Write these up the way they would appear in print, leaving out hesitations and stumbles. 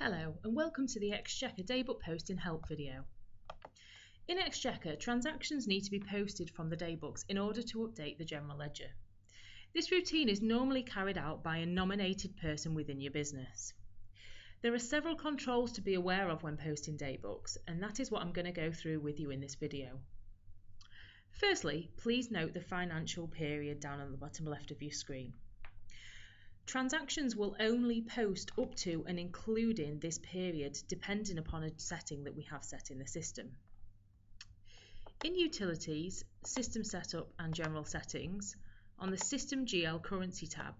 Hello and welcome to the Exchequer Daybook Posting Help video. In Exchequer, transactions need to be posted from the daybooks in order to update the general ledger. This routine is normally carried out by a nominated person within your business. There are several controls to be aware of when posting daybooks, and that is what I'm going to go through with you in this video. Firstly, please note the financial period down on the bottom left of your screen. Transactions will only post up to and including this period depending upon a setting that we have set in the system. In Utilities, System Setup and General Settings, on the System GL Currency tab,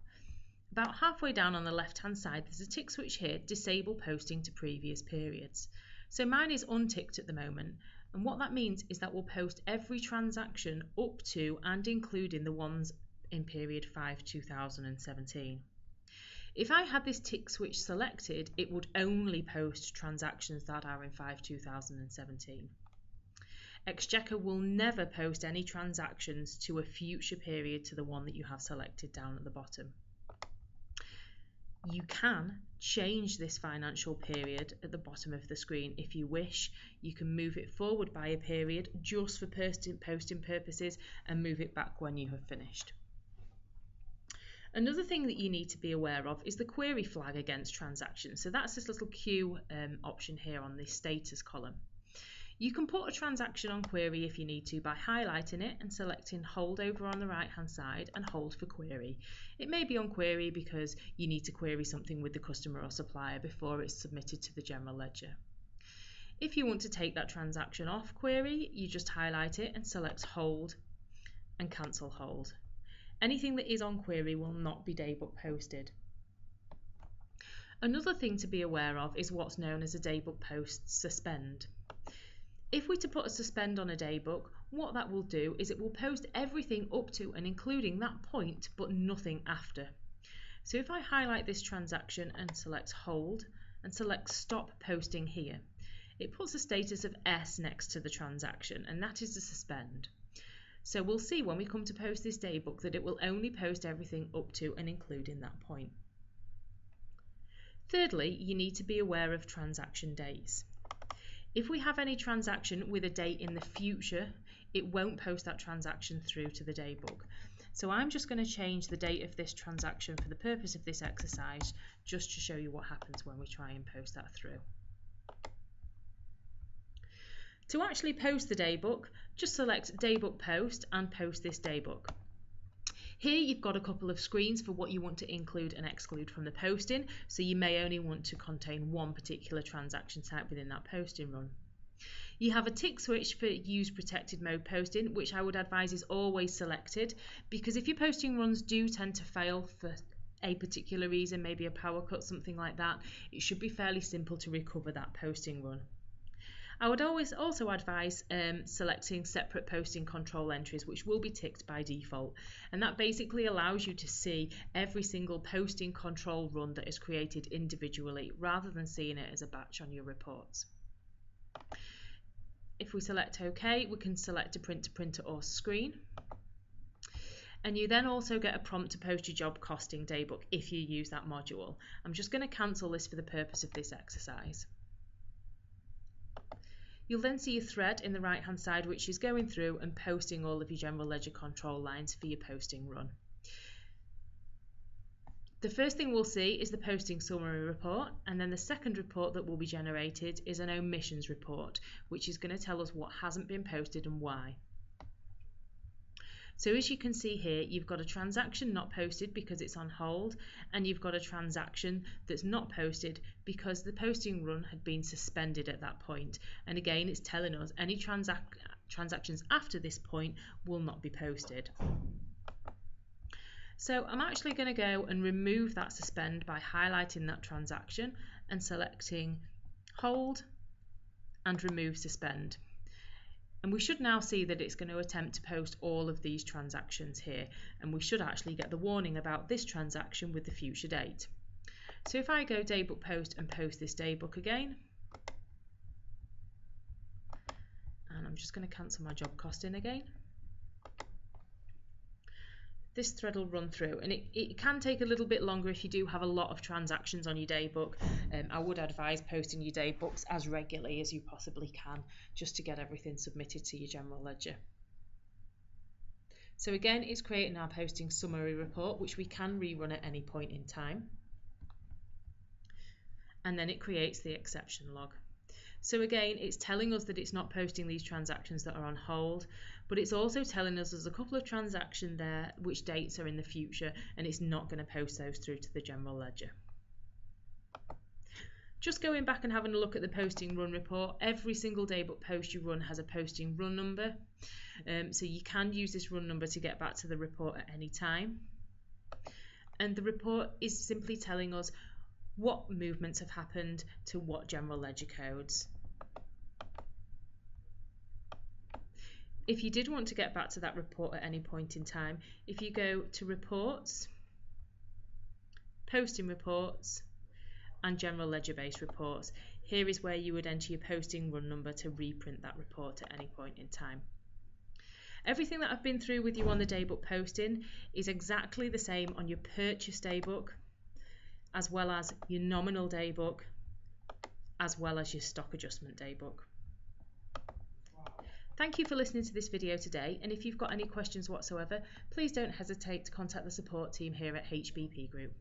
about halfway down on the left hand side there's a tick switch here, Disable Posting to Previous Periods. So mine is unticked at the moment, and what that means is that we'll post every transaction up to and including the ones in period 5/2017. If I had this tick switch selected, it would only post transactions that are in 5/2017. Exchequer will never post any transactions to a future period to the one that you have selected down at the bottom. You can change this financial period at the bottom of the screen if you wish. You can move it forward by a period just for posting purposes and move it back when you have finished. Another thing that you need to be aware of is the query flag against transactions. So that's this little Q option here on this status column. You can put a transaction on query if you need to by highlighting it and selecting hold over on the right hand side and hold for query. It may be on query because you need to query something with the customer or supplier before it's submitted to the general ledger. If you want to take that transaction off query, you just highlight it and select hold and cancel hold. Anything that is on query will not be daybook posted. Another thing to be aware of is what's known as a daybook post suspend. If we're to put a suspend on a daybook, what that will do is it will post everything up to and including that point, but nothing after. So if I highlight this transaction and select hold and select stop posting here, it puts a status of S next to the transaction, and that is the suspend. So we'll see when we come to post this daybook that it will only post everything up to and including that point. Thirdly, you need to be aware of transaction dates. If we have any transaction with a date in the future, it won't post that transaction through to the daybook. So I'm just going to change the date of this transaction for the purpose of this exercise, just to show you what happens when we try and post that through. To actually post the daybook, just select Daybook Post and post this daybook. Here you've got a couple of screens for what you want to include and exclude from the posting, so you may only want to contain one particular transaction type within that posting run. You have a tick switch for Use Protected Mode Posting, which I would advise is always selected, because if your posting runs do tend to fail for a particular reason, maybe a power cut, something like that, it should be fairly simple to recover that posting run. I would always also advise selecting separate posting control entries, which will be ticked by default, and that basically allows you to see every single posting control run that is created individually rather than seeing it as a batch on your reports. If we select OK, we can select a print to printer or screen, and you then also get a prompt to post your job costing daybook if you use that module. I'm just going to cancel this for the purpose of this exercise. You'll then see a thread in the right hand side which is going through and posting all of your general ledger control lines for your posting run. The first thing we'll see is the posting summary report, and then the second report that will be generated is an omissions report, which is going to tell us what hasn't been posted and why. So as you can see here, you've got a transaction not posted because it's on hold, and you've got a transaction that's not posted because the posting run had been suspended at that point. And again, it's telling us any transactions after this point will not be posted. So I'm actually going to go and remove that suspend by highlighting that transaction and selecting hold and remove suspend. And we should now see that it's going to attempt to post all of these transactions here, and we should actually get the warning about this transaction with the future date. So if I go Daybook Post and post this daybook again, and I'm just going to cancel my job costing again. this thread will run through, and it can take a little bit longer if you do have a lot of transactions on your Daybook. I would advise posting your Daybooks as regularly as you possibly can, just to get everything submitted to your general ledger. So again, it's creating our posting summary report, which we can rerun at any point in time. And then it creates the exception log. So again, it's telling us that it's not posting these transactions that are on hold, but it's also telling us there's a couple of transactions there which dates are in the future, and it's not going to post those through to the general ledger. Just going back and having a look at the posting run report, every single Daybook post you run has a posting run number, so you can use this run number to get back to the report at any time. And the report is simply telling us what movements have happened to what general ledger codes. If you did want to get back to that report at any point in time, if you go to Reports, Posting Reports, and General Ledger Based Reports, here is where you would enter your posting run number to reprint that report at any point in time. Everything that I've been through with you on the Daybook posting is exactly the same on your Purchase Daybook, as well as your Nominal Daybook, as well as your Stock Adjustment Daybook. Thank you for listening to this video today, and if you've got any questions whatsoever, please don't hesitate to contact the support team here at HBP Group.